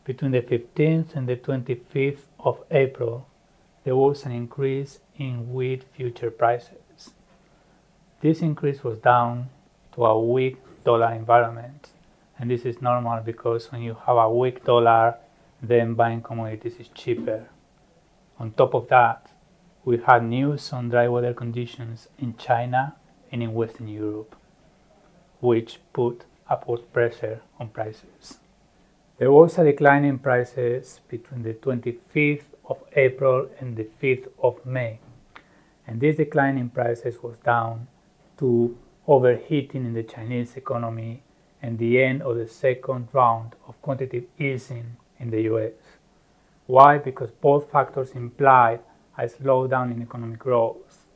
Between the 15th and the 25th of April, there was an increase in wheat future prices. This increase was down to a weak dollar environment, and this is normal because when you have a weak dollar, then buying commodities is cheaper. On top of that, we had news on dry weather conditions in China and in Western Europe, which put upward pressure on prices. There was a decline in prices between the 25th of April and the 5th of May, and this decline in prices was down to overheating in the Chinese economy and the end of the second round of quantitative easing in the US. Why? Because both factors implied a slowdown in economic growth,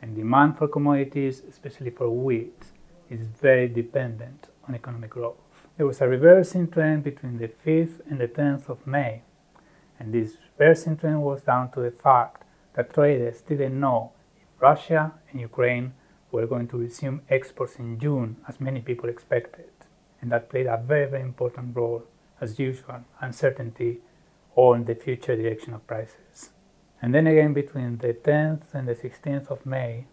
and demand for commodities, especially for wheat, is very dependent on economic growth. There was a reversing trend between the 5th and the 10th of May, and this reversing trend was down to the fact that traders didn't know if Russia and Ukraine were going to resume exports in June, as many people expected, and that played a very, very important role, as usual, uncertainty on the future direction of prices. And then again, between the 10th and the 16th of May,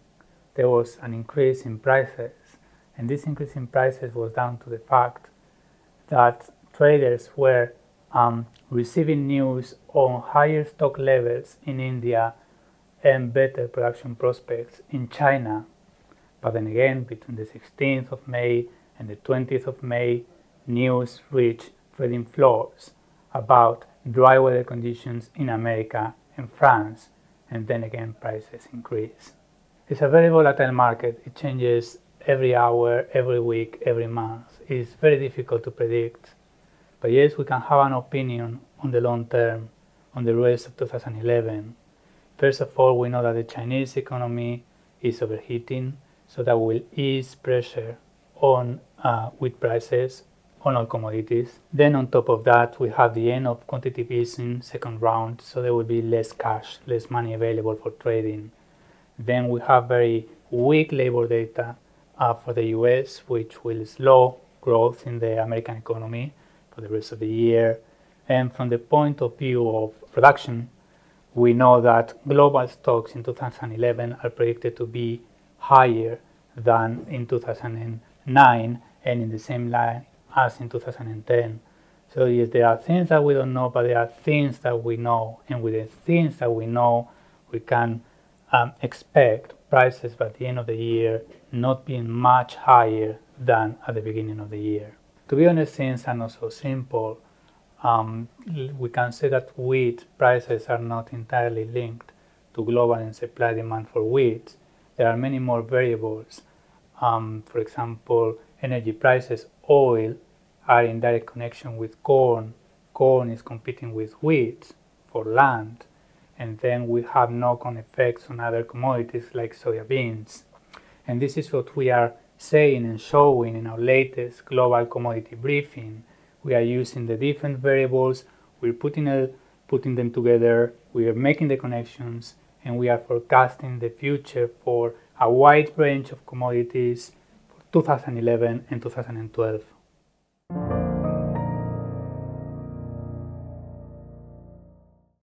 there was an increase in prices, and this increase in prices was down to the fact that traders were receiving news on higher stock levels in India and better production prospects in China. But then again, between the 16th of May and the 20th of May, news reached trading floors about dry weather conditions in America and France, and then again prices increase. It's a very volatile market. It changes every hour, every week, every month. It's very difficult to predict. But yes, we can have an opinion on the long term, on the rest of 2011. First of all, we know that the Chinese economy is overheating, so that will ease pressure on wheat prices, on all commodities. Then on top of that, we have the end of quantitative easing, second round, so there will be less cash, less money available for trading. Then we have very weak labor data for the US, which will slow growth in the American economy for the rest of the year. And from the point of view of production, we know that global stocks in 2011 are predicted to be higher than in 2009 and in the same line as in 2010. So yes, there are things that we don't know, but there are things that we know, and with the things that we know, we can expect prices by the end of the year not being much higher than at the beginning of the year. To be honest, things are not so simple. We can say that wheat prices are not entirely linked to global and supply demand for wheat. There are many more variables. For example, energy prices, oil, are in direct connection with corn. Corn is competing with wheat for land. And then we have knock-on effects on other commodities like soya beans. And this is what we are saying and showing in our latest global commodity briefing. We are using the different variables, we're putting them together, we are making the connections, and we are forecasting the future for a wide range of commodities for 2011 and 2012.